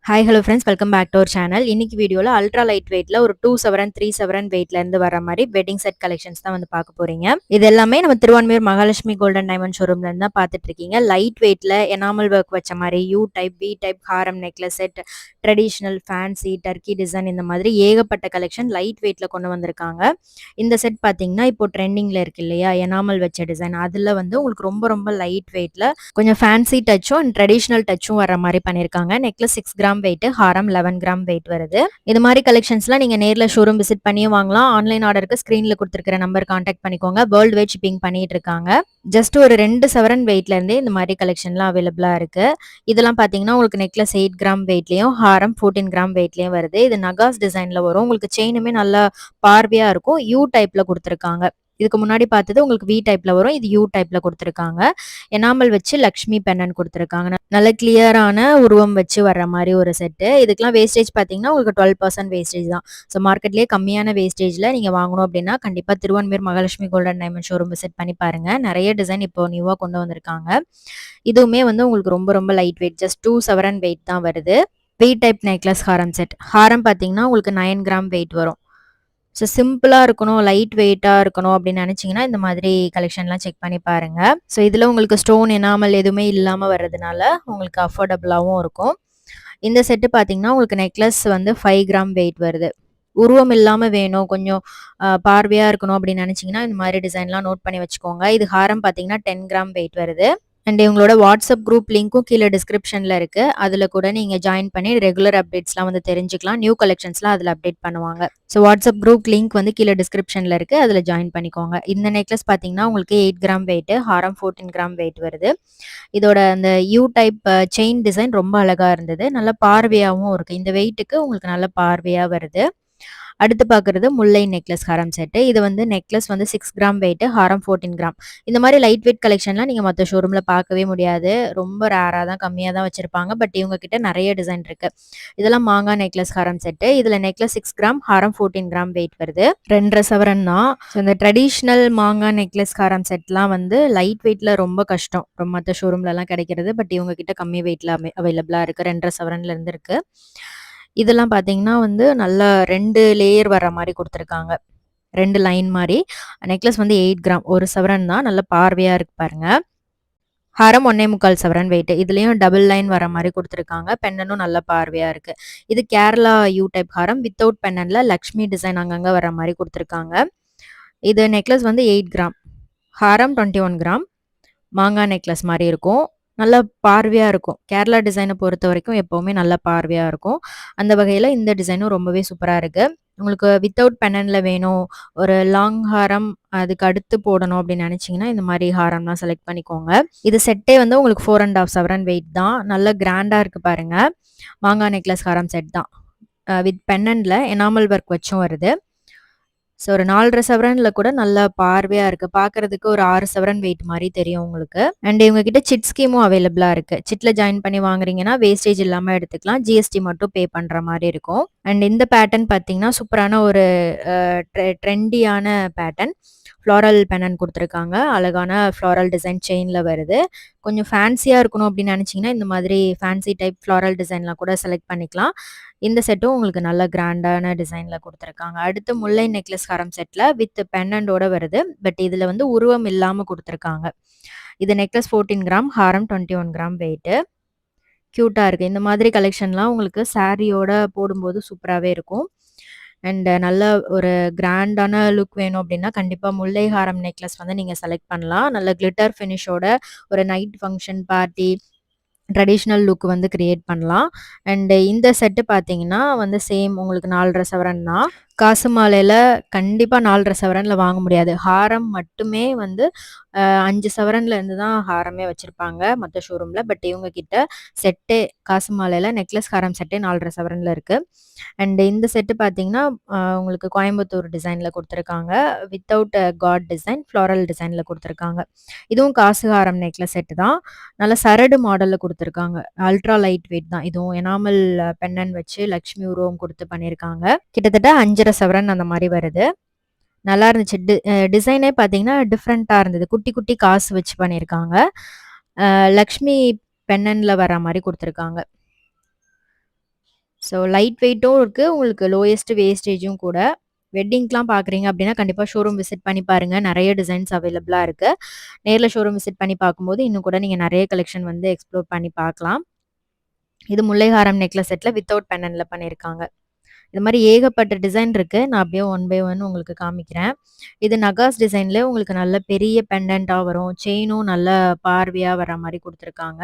Hi hello friends, welcome back to our channel. இன்னைக்கு வீடியோவில் ultra light வெயிட்ல ஒரு 2 சவரன் 3 சவரன் வெயிட்ல இருந்து வர மாதிரி வெட்டிங் செட் கலெக்ஷன்ஸ் தான் வந்து பார்க்க போறீங்க. இது எல்லாமே நம்ம திருவான்மையூர் மகாலட்சுமி கோல்டன் டைமண்ட் ஷோரூம்ல இருந்து தான் பார்த்துட்டு இருக்கீங்க. லைட் வெயிட்ல எனாமல் ஒர்க் வச்ச மாதிரி you type, we type, Haram necklace set, traditional, fancy, Turkey design, இந்த மாதிரி ஏகப்பட்ட கலெக்ஷன் லைட் வெயிட்ல கொண்டு வந்திருக்காங்க. இந்த செட் பார்த்தீங்கன்னா இப்போ ட்ரெண்டிங்ல இருக்கு இல்லையா, எனாமல் வச்ச டிசைன். அதுல வந்து உங்களுக்கு ரொம்ப ரொம்ப லைட் வெயிட்ல கொஞ்சம் ஃபேன்சி டச்சும் அண்ட் ட்ரெடிஷ்னல் டச்சும் வர மாதிரி பண்ணியிருக்காங்க. நெக்லஸ் 6 கிராம் வெயிட், ஹாரம் 11 கிராம் வெயிட் வருது. இது மாதிரி கலெக்ஷன்ஸ்லாம் நீங்க நேர்ல ஷோரூம் விசிட் பண்ணியும் வாங்கலாம். ஆன்லைன் ஆர்டருக்கு ஸ்கிரீன்ல கொடுத்துருக்கிற நம்பர் கான்டாக்ட் பண்ணிக்கோங்க. வேர்ல்டு வைட் ஷிப்பிங் பண்ணிட்டு இருக்காங்க. ஜஸ்ட் ஒரு 2 சவரன் வெயிட்ல இருந்தே இந்த மாதிரி கலெக்ஷன்லாம் அவைலபிளா இருக்கு. இதெல்லாம் பாத்தீங்கன்னா உங்களுக்கு நெக்லஸ் 8 கிராம் வெயிட்லயும், ஹாரம் 14 கிராம் வெயிட்லயும் வருது. இது நகாஸ் டிசைன்ல வரும். உங்களுக்கு செயினுமே நல்லா பார்வையா இருக்கும். யூ டைப்ல கொடுத்துருக்காங்க. இதுக்கு முன்னாடி பார்த்தது உங்களுக்கு வி டைப்ல வரும். இது யூ டைப்ல கொடுத்துருக்காங்க. எனாமல் வச்சு லக்ஷ்மி பெண்ணன் கொடுத்துருக்காங்க. நல்ல கிளியரான உருவம் வச்சு வர்ற மாதிரி ஒரு செட்டு. இதுக்கெல்லாம் வேஸ்டேஜ் பார்த்தீங்கன்னா உங்களுக்கு 12% வேஸ்டேஜ் தான். ஸோ மார்க்கெட்லேயே கம்மியான வேஸ்டேஜில் நீங்கள் வாங்கணும் அப்படின்னா கண்டிப்பாக Thiruvanmiyur Mahalakshmi golden diamond showroom visit பண்ணி பாருங்க. நிறைய டிசைன் இப்போ நியூவாக கொண்டு வந்திருக்காங்க. இதுவுமே வந்து உங்களுக்கு ரொம்ப ரொம்ப லைட் வெயிட், ஜஸ்ட் 2 சவரன் வெயிட் தான் வருது. We type necklace Haram set. ஹாரம் பார்த்தீங்கன்னா உங்களுக்கு 9 கிராம் வெயிட் வரும். ஸோ சிம்பிளாக இருக்கணும், லைட் வெயிட்டாக இருக்கணும் அப்படின்னு நினச்சிங்கன்னா இந்த மாதிரி கலெக்ஷன்லாம் செக் பண்ணி பாருங்கள். ஸோ இதில் உங்களுக்கு ஸ்டோன், எனாமல் எதுவுமே இல்லாமல் வர்றதுனால உங்களுக்கு அஃபோர்டபுளாகவும் இருக்கும். இந்த செட்டு பார்த்தீங்கன்னா உங்களுக்கு நெக்லஸ் வந்து 5 கிராம் வெயிட் வருது. உருவம் இல்லாமல் வேணும், கொஞ்சம் பார்வையாக இருக்கணும் அப்படின்னு நினச்சிங்கன்னா இந்த மாதிரி டிசைன்லாம் நோட் பண்ணி வச்சுக்கோங்க. இது ஹாரம் பார்த்தீங்கன்னா 10 கிராம் வெயிட் வருது. அண்ட் இவங்களோட வாட்ஸ்அப் குரூப் லிங்க்கும் கீழே டிஸ்கிரிப்ஷனில் இருக்குது. அதில் கூட நீங்கள் ஜாயின் பண்ணி ரெகுலர் அப்டேட்ஸ்லாம் வந்து தெரிஞ்சுக்கலாம். நியூ கலெக்ஷன்ஸ்லாம் அதில் அப்டேட் பண்ணுவாங்க. ஸோ வாட்ஸ்அப் குரூப் லிங்க் வந்து கீழே டிஸ்கிரிப்ஷனில் இருக்குது. அதில் ஜாயின் பண்ணிக்கோங்க. இந்த நெக்லஸ் பார்த்தீங்கன்னா உங்களுக்கு 8 கிராம் வெயிட்டு, ஹாரம் 14 கிராம் வெயிட் வருது. இதோட அந்த யூ டைப் செயின் டிசைன் ரொம்ப அழகாக இருந்தது. நல்ல பார்வையாகவும் இருக்குது. இந்த வெயிட்டுக்கு உங்களுக்கு நல்ல பார்வையாக வருது. அடுத்து பார்க்குறது முல்லை நெக்லஸ் ஹாரம் செட்டு. இது வந்து நெக்லஸ் வந்து 6 கிராம் வெயிட், ஹாரம் 14 கிராம். இந்த மாதிரி லைட் வெயிட் கலெக்ஷன்லாம் நீங்கள் மற்ற ஷோரூமில் பார்க்கவே முடியாது. ரொம்ப ரேராக தான், கம்மியாக தான் வச்சுருப்பாங்க. பட் இவங்க கிட்ட நிறைய டிசைன் இருக்கு. இதெல்லாம் மாங்காய் நெக்லஸ் ஹாரம் செட்டு. இதில் நெக்லஸ் 6 கிராம், ஹாரம் 14 கிராம் வெயிட் வருது. 2.5 சவரன் தான். ஸோ இந்த ட்ரெடிஷ்னல் மாங்காய் நெக்லஸ் ஹாரம் செட்லாம் வந்து லைட் வெயிட்ல ரொம்ப கஷ்டம். மற்ற ஷோரூம்லலாம் கிடைக்கிறது. பட் இவங்க கிட்ட கம்மி வெயிட்ல அவைலபிளாக இருக்குது. 2.5 சவரன்ல இருந்து இருக்கு. இதெல்லாம் பார்த்தீங்கன்னா வந்து நல்லா 2 லேயர் வர மாதிரி கொடுத்துருக்காங்க. 2 லைன் மாதிரி. நெக்லஸ் வந்து 8 கிராம், 1 சவரன் தான். நல்ல பார்வையாக இருக்கு பாருங்க. ஹாரம் 1.25 சவரன் வெயிட். இதுலேயும் டபுள் லைன் வர மாதிரி கொடுத்துருக்காங்க. பெண்ணனும் நல்ல பார்வையாக இருக்குது. இது Kerala you type Haram without பெண்ணனில் Lakshmi design அங்கங்கே வர மாதிரி கொடுத்துருக்காங்க. இது நெக்லஸ் வந்து 8 கிராம், ஹாரம் 21 கிராம். மாங்காய் நெக்லஸ் மாதிரி இருக்கும். நல்ல பார்வையாக இருக்கும். கேரளா டிசைனை பொறுத்த வரைக்கும் எப்போவுமே நல்ல பார்வையாக இருக்கும். அந்த வகையில் இந்த டிசைனும் ரொம்பவே சூப்பராக இருக்குது. உங்களுக்கு வித்தவுட் பெண்ணனில் வேணும், ஒரு லாங் ஹாரம் அதுக்கு அடுத்து போடணும் அப்படின்னு நினச்சிங்கன்னா இந்த மாதிரி ஹாரம்லாம் செலக்ட் பண்ணிக்கோங்க. இது செட்டே வந்து உங்களுக்கு 4.5 சவரன் வெயிட் தான். நல்ல கிராண்டாக இருக்குது பாருங்கள். மாங்காய் நெக்லஸ் ஹாரம் செட் தான். வித் பெண்ணனில் எனாமல் ஒர்க் வச்சும் வருது. ஸோ ஒரு 4.5 சவரன்ல கூட நல்ல பார்வையாக இருக்குது. பார்க்குறதுக்கு ஒரு 6 சவரன் வெயிட் மாதிரி தெரியும் உங்களுக்கு. அண்ட் இவங்க கிட்ட சிட் ஸ்கீமும் அவைலபிளாக இருக்குது. சிட்டில் ஜாயின் பண்ணி வாங்குறீங்கன்னா வேஸ்டேஜ் இல்லாமல் எடுத்துக்கலாம். ஜிஎஸ்டி மட்டும் பே பண்ணுற மாதிரி இருக்கும். அண்ட் இந்த பேட்டர்ன் பார்த்தீங்கன்னா சூப்பரான ஒரு ட்ரெண்டியான பேட்டர்ன். ஃப்ளாரல் பெனன் கொடுத்துருக்காங்க. அழகான ஃப்ளாரல் டிசைன் செயினில் வருது. கொஞ்சம் ஃபேன்சியாக இருக்கணும் அப்படின்னு நினச்சிங்கன்னா இந்த மாதிரி ஃபேன்சி டைப் ஃப்ளாரல் டிசைன்லாம் கூட செலக்ட் பண்ணிக்கலாம். இந்த செட்டும் உங்களுக்கு நல்ல கிராண்டான டிசைனில் கொடுத்துருக்காங்க. அடுத்து முல்லை நெக்லஸ் ஹாரம் செட்டில் வித் பெண்டன்டோட வருது. பட் இதில் வந்து உருவம் இல்லாமல் கொடுத்துருக்காங்க. இது நெக்லஸ் 14 கிராம், ஹாரம் 21 கிராம் வெயிட்டு. க்யூட்டாக இருக்குது. இந்த மாதிரி கலெக்ஷன்லாம் உங்களுக்கு சாரியோட போடும்போது சூப்பராகவே இருக்கும். அண்ட் நல்ல ஒரு கிராண்டான லுக் வேணும் அப்படின்னா கண்டிப்பாக முல்லை ஹாரம் நெக்லஸ் வந்து நீங்கள் செலக்ட் பண்ணலாம். நல்ல கிளிட்டர் ஃபினிஷோட ஒரு night function, party, traditional look வந்து கிரியேட் பண்ணலாம். அண்டு இந்த செட்டு பார்த்தீங்கன்னா வந்து சேம் உங்களுக்கு 4.5 சவரன் தான். காசு மாலையில் கண்டிப்பாக 4.5 சவரனில் வாங்க முடியாது. ஹாரம் மட்டுமே வந்து 5 சவரன்ல இருந்து தான் ஹாரமே வச்சுருப்பாங்க மற்ற ஷோரூமில். பட் இவங்க கிட்ட செட்டே காசு மாலையில் நெக்லஸ் ஹாரம் செட்டே 4.5 சவரனில் இருக்குது. அண்டு இந்த செட்டு பார்த்தீங்கன்னா உங்களுக்கு கோயம்புத்தூர் டிசைனில் கொடுத்துருக்காங்க. வித்தவுட் காட் டிசைன், ஃப்ளாரல் டிசைனில் கொடுத்துருக்காங்க. இதுவும் காசு ஹாரம் நெக்லஸ் செட்டு தான். நல்ல சரடு மாடலில் கொடுத்துருக்காங்க. அல்ட்ரா லைட் வெயிட் தான். இதுவும் எனாமல் பெண்ணன் வச்சு லக்ஷ்மி உருவம் கொடுத்து பண்ணியிருக்காங்க. கிட்டத்தட்ட 5.5 சவரன் அந்த மாதிரி வருது. நல்லா இருந்துச்சு. டிசைனே பார்த்தீங்கன்னா டிஃப்ரெண்ட்டாக இருந்தது. குட்டி குட்டி காசு வச்சு பண்ணியிருக்காங்க. லக்ஷ்மி பெண்ணனில் வர மாதிரி கொடுத்துருக்காங்க. ஸோ லைட் வெயிட்டும் இருக்கு. உங்களுக்கு லோயஸ்ட் வேஸ்டேஜும் கூட. வெட்டிங்க்லாம் பார்க்குறீங்க அப்படின்னா, கண்டிப்பா ஷோரூம் விசிட் பண்ணி பாருங்க. நெறைய டிசைன்ஸ் அவைலபிளா இருக்கு. நேர்ல ஷோரூம் விசிட் பண்ணி பார்க்கும்போது, இன்னும் கூட நீங்க நெறைய கலெக்ஷன் வந்து எக்ஸ்ப்ளோர் பண்ணி பார்க்கலாம். இது முல்லைஹாரம் நெக்லஸ் செட்ல வித்தவுட் பெண்டன்ட்ல பண்ணியிருக்காங்க. இது மாரி ஏகப்பட்ட டிசைன் இருக்கு. நான் அப்படியே ஒன் பை ஒன் உங்களுக்கு காமிக்கிறேன். இது நகாஸ் டிசைன்ல உங்களுக்கு நல்ல பெரிய பெண்டன்ட்டா வரும். செயினும் நல்ல பார்வையா வர மாரி குடுத்துருக்காங்க.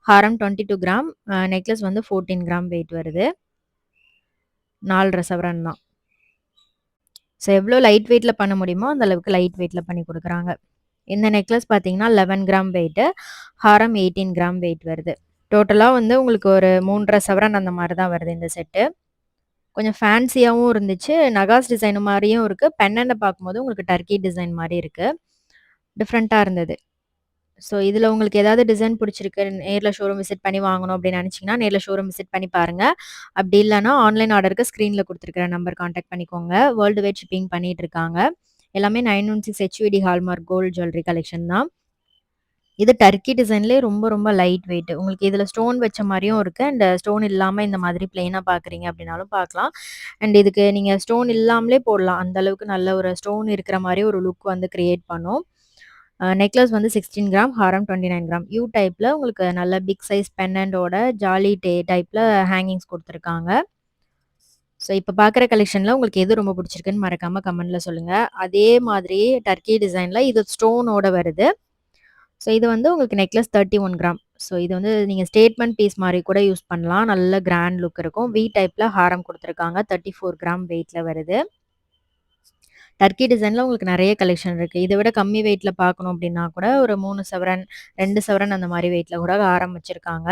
ஹாரம் 22 கிராம், நெக்லஸ் வந்து 14 கிராம் வெயிட் வருது. 4 1/2 சவரன் தான். ஸோ எவ்வளோ லைட் வெயிட்ல பண்ண முடியுமோ, அந்த அளவுக்கு லைட் வெயிட்ல பண்ணி குடுக்குறாங்க. இந்த நெக்லஸ் பார்த்தீங்கன்னா, 11 கிராம் வெயிட்டு. ஹாரம் 18 கிராம் வெயிட் வருது. டோட்டலா வந்து உங்களுக்கு ஒரு 3 1/2 சவரன் அந்த மாரி தான் வருது இந்த செட்டு. கொஞ்சம் ஃபேன்சியாவும் இருந்துச்சு. நகாஸ் டிசைன் மாரியும் இருக்கு. பெண்டன்ட்ட பார்க்கும்போது உங்களுக்கு டர்க்கி டிசைன் மாரி இருக்கு. டிஃப்ரெண்ட்டா இருந்தது. ஸோ இதில உங்களுக்கு ஏதாவது டிசைன் பிடிச்சிருக்கு, நேர்ல ஷோரூம் விசிட் பண்ணி வாங்கணும் அப்படின்னு நினச்சிங்கன்னா, நேர்ல ஷோரூம் விசிட் பண்ணி பாருங்க. அப்படி இல்லன்னா, ஆன்லைன் ஆர்டருக்கு ஸ்க்ரீன்ல குடுத்துருக்கிற நம்பர் கான்டாக்ட் பண்ணிக்கோங்க. வேர்ல்டு வைட் ஷிப்பிங் பண்ணிட்டு இருக்காங்க. எல்லாமே 916 HUD hallmark gold jewellery collection தான். இது டர்க்கி டிசைன்லயே ரொம்ப ரொம்ப லைட் வெயிட். உங்களுக்கு இதில ஸ்டோன் வச்ச மாரியும் இருக்கு. அண்ட் ஸ்டோன் இல்லாம இந்த மாதிரி பிளெயினா பார்க்குறீங்க அப்படின்னாலும் பார்க்கலாம். அண்ட் இதுக்கு நீங்க ஸ்டோன் இல்லாமலே போடலாம். அந்த அளவுக்கு நல்ல ஒரு ஸ்டோன் இருக்கிற மாரி ஒரு லுக் வந்து கிரியேட் பண்ணும். நெக்லஸ் வந்து 16 கிராம், ஹாரம் 29 கிராம். யூ டைப்ல உங்களுக்கு நல்ல பிக் சைஸ் பெண்டன்ட்டோட ஜாலி டைப்ல ஹேங்கிங்ஸ் குடுத்துருக்காங்க. ஸோ இப்ப பார்க்குற கலெக்ஷன்ல உங்களுக்கு எது ரொம்ப பிடிச்சிருக்குன்னு மறக்காம கமெண்ட்ல சொல்லுங்க. அதே மாதிரி டர்க்கி டிசைன்ல இது ஸ்டோனோட வருது. ஸோ இது வந்து உங்களுக்கு நெக்லஸ் 31 கிராம். ஸோ இது வந்து நீங்க ஸ்டேட்மெண்ட் பீஸ் மாரி கூட யூஸ் பண்ணலாம். நல்ல கிராண்ட் லுக் இருக்கும். வி டைப்ல ஹாரம் குடுத்துருக்காங்க. 34 கிராம் வெயிட்ல வருது. டர்க்கி டிசைன்ல உங்களுக்கு நெறைய கலெக்ஷன் இருக்கு. இத விட கம்மி வெயிட்ல பார்க்கணும் அப்டின்னா கூட ஒரு 3 சவரன், 2 சவரன் அந்த மாரி வெயிட்ல கூட ஹாரம் வச்சிருக்காங்க.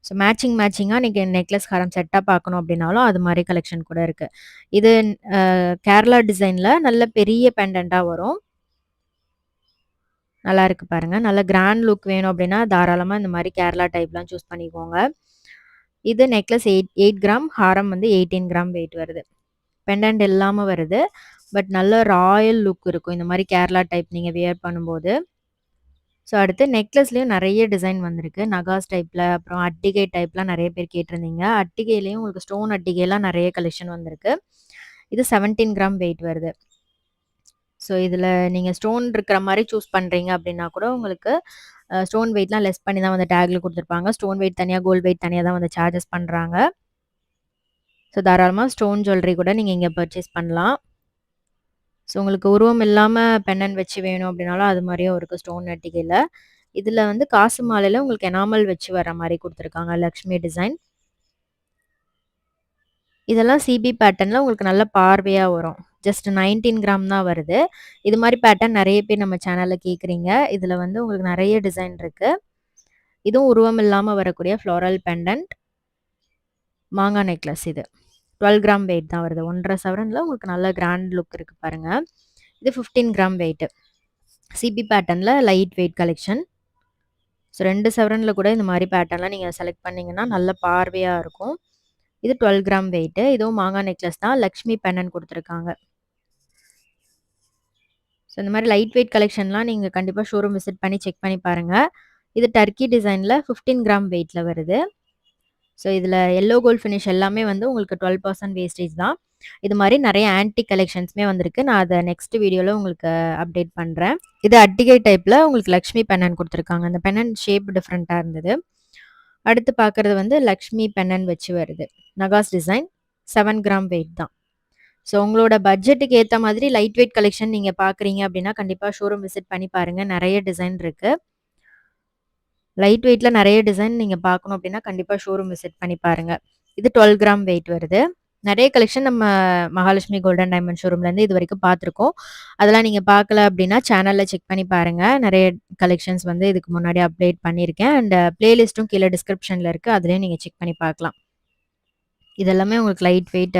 ஸோ மேட்சிங்கா நீங்க நெக்லஸ் ஹாரம் செட்டா பார்க்கணும் அப்டின்னாலும் அது மாரி கலெக்ஷன் கூட இருக்கு. இது கேரளா டிசைன்ல நல்ல பெரிய பெண்டன்ட்டா வரும். நல்லா இருக்கு பாருங்க. நல்ல கிராண்ட் லுக் வேணும் அப்டின்னா, தாராளமா இந்த மாரி கேரளா டைப்லாம் சூஸ் பண்ணிக்கோங்க. இது நெக்லஸ் 8 கிராம், ஹாரம் வந்து 18 கிராம் வெயிட் வருது. பெண்டன்ட் இல்லாம வருது. பட் நல்ல ராயல் லுக் இருக்கும். இந்த மாரி கேரளா டைப் நீங்க வியர் பண்ணும்போது. ஸோ அடுத்து நெக்லஸ்லயும் நெறைய டிசைன் வந்திருக்கு. நகாஸ் டைப்ல, அப்புறம் அட்டிகை டைப்லாம் நெறைய பேர் கேட்டிருந்தீங்க. அட்டிகையிலயும் உங்களுக்கு ஸ்டோன் அட்டிகைலாம் நெறைய கலெக்ஷன் வந்திருக்கு. இது 17 கிராம் வெயிட் வருது. ஸோ இதில நீங்க ஸ்டோன் இருக்கிற மாரி சூஸ் பண்றீங்க அப்டின்னா கூட உங்களுக்கு ஸ்டோன் வெயிட்லாம் லெஸ் பண்ணி தான் வந்து டேக்ல குடுத்துருப்பாங்க. ஸ்டோன் வெயிட் தனியா, கோல்ட் வெயிட் தனியா தான் வந்து சார்ஜஸ் பண்றாங்க. ஸோ தாராளமா ஸ்டோன் ஜுவல்லரி கூட நீங்க இங்க பர்ச்சேஸ் பண்ணலாம். ஸோ உங்களுக்கு உருவம் இல்லாம பெண்டன்ட் வச்சு வேணும் அப்டின்னாலும் அது மாரியும் இருக்கு ஸ்டோன் அட்டிகைல. இதில வந்து காசு மாலையில உங்களுக்கு எனாமல் வச்சு வர மாரி குடுத்துருக்காங்க. லக்ஷ்மி டிசைன். இதெல்லாம் சிபி பேட்டர்ன்ல உங்களுக்கு நல்ல பார்வையா வரும். ஜஸ்ட் 19 கிராம் தான் வருது. இது மாரி பேட்டர்ன் நெறைய பேர் நம்ம சேனல்ல கேட்குறீங்க. இதில வந்து உங்களுக்கு நெறைய டிசைன் இருக்கு. இதுவும் உருவம் இல்லாம வரக்கூடிய ஃப்ளோரல் பெண்டன்ட். மாங்கா நெக்லஸ் இது. 12 கிராம் வெயிட் தான் வருது. 1 1/2 சவரன்ல உங்களுக்கு நல்ல கிராண்ட் லுக் இருக்கு பாருங்க. இது 15 கிராம் வெயிட். சிபி பேட்டர்ன்ல லைட் வெயிட் கலெக்ஷன். ஸோ 2 சவரன்ல கூட இந்த மாரி பேட்டர்ன்லாம் நீங்க செலக்ட் பண்ணீங்கன்னா, நல்ல பார்வையா இருக்கும். இது 12 கிராம் வெயிட். இதுவும் மாங்கா நெக்லஸ் தான். லக்ஷ்மி பெண்டன்ட் குடுத்துருக்காங்க. ஸோ இந்த மாரி லைட் வெயிட் கலெக்ஷன்லாம் நீங்க கண்டிப்பா ஷோரூம் விசிட் பண்ணி செக் பண்ணி பாருங்க. இது டர்க்கி டிசைன்ல 15 கிராம் வெயிட்ல வருது. ஸோ இதில எல்லோ கோல்ட் ஃபினிஷ் எல்லாமே வந்து உங்களுக்கு 12% வேஸ்டேஜ் தான். இது மாரி நெறைய ஆன்டிக் கலெக்ஷன்ஸுமே வந்திருக்கு. நான் அத நெக்ஸ்ட் வீடியோல உங்களுக்கு அப்டேட் பண்றேன். இது அட்டிகை டைப்ல உங்களுக்கு லக்ஷ்மி பெண்டன்ட் குடுத்துருக்காங்க. அந்த பெண்டன்ட் ஷேப் டிஃபரெண்ட்டா இருந்தது. அடுத்து பார்க்குறது வந்து லக்ஷ்மி பெண்டன்ட் வச்சு வருது. நகாஸ் டிசைன் 7 கிராம் வெயிட் தான். ஸோ உங்களோட பட்ஜெட்டுக்கு ஏத்த மாதிரி லைட் வெயிட் கலெக்ஷன் நீங்க பார்க்குறீங்க அப்டின்னா, கண்டிப்பா ஷோரூம் விசிட் பண்ணி பாருங்க. நெறைய டிசைன் இருக்கு. லைட் வெயிட்ல நெறைய டிசைன் நீங்க பார்க்கணும் அப்டின்னா, கண்டிப்பா ஷோரூம் விசிட் பண்ணி பாருங்க. இது 12 கிராம் வெயிட் வருது. நெறைய கலெக்ஷன் நம்ம மகாலட்சுமி கோல்டன் டைமண்ட் ஷோரூம்லேருந்து இதுவரைக்கும் பார்த்துருக்கோம். அதெல்லாம் நீங்க பார்க்கல அப்டின்னா, சேனல்ல செக் பண்ணி பாருங்க. நெறைய கலெக்ஷன்ஸ் வந்து இதுக்கு முன்னாடி அப்டேட் பண்ணியிருக்கேன். அண்ட் பிளேலிஸ்ட்டும் கீழ டிஸ்கிரிப்ஷன்ல இருக்கு. அதிலயும் நீங்க செக் பண்ணி பார்க்கலாம். இதெல்லாமே உங்களுக்கு light weight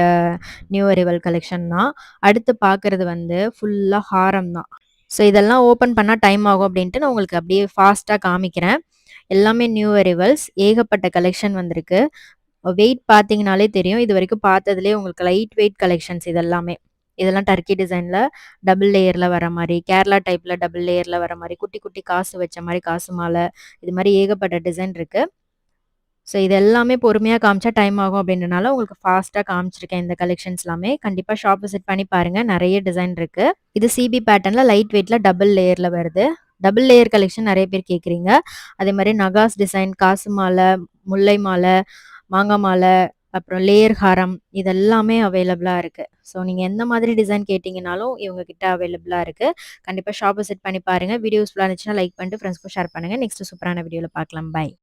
new arrival collection தான். அடுத்து பார்க்குறது வந்து ஃபுல்லா ஹாரம் தான். ஸோ இதெல்லாம் ஓப்பன் பண்ணா டைம் ஆகும் அப்டின்ட்டு நான் உங்களுக்கு அப்டியே ஃபாஸ்ட்டா காமிக்கிறேன். எல்லாமே நியூ அரைவல்ஸ். ஏகப்பட்ட கலெக்ஷன் வந்திருக்கு. வெயிட் பார்த்தீங்கனாலே தெரியும். இதுவரைக்கும் பார்த்ததுலயே உங்களுக்கு லைட் வெயிட் கலெக்ஷன்ஸ் இதெல்லாமே. இதெல்லாம் டர்க்கி டிசைன்ல டபுள் லேயர்ல வர மாரி, கேரளா டைப்ல டபுள் லேயர்ல வர மாரி, குட்டி குட்டி காசு வச்ச மாரி காசு மாலை, இது மாரி ஏகப்பட்ட டிசைன் இருக்கு. ஸோ இது எல்லாமே பொறுமையா காமிச்சா டைம் ஆகும் அப்படின்றனால உங்களுக்கு ஃபாஸ்ட்டா காமிச்சிருக்கேன் இந்த கலெக்ஷன்ஸ் எல்லாமே. கண்டிப்பா ஷாப் விசிட் பண்ணி பாருங்க. நெறைய டிசைன் இருக்கு. இது சிபி பேட்டர்ன்ல லைட் வெயிட்ல டபுள் லேயர்ல வருது. டபுள் லேயர் கலெக்ஷன் நெறைய பேர் கேட்குறீங்க. அதே மாரி நகாஸ் டிசைன், காசு மாலை, முல்லை மாலை, மாங்கா மாலை, அப்புறம் லேயர் ஹாரம் இதெல்லாமே அவைலபிளா இருக்கு. ஸோ நீங்க எந்த மாதிரி டிசைன் கேட்டீங்கனாலும் இவங்க கிட்ட அவைலபிளா இருக்கு. கண்டிப்பா ஷாப் விசிட் பண்ணி பாருங்க. வீடியோ யூஸ்ஃபுல்லா இருந்துச்சுன்னா லைக் பண்ணிட்டு ஃப்ரெண்ட்ஸ்க்கும் ஷேர் பண்ணுங்க. நெக்ஸ்ட் சூப்பரான வீடியோல பார்க்கலாம். பை.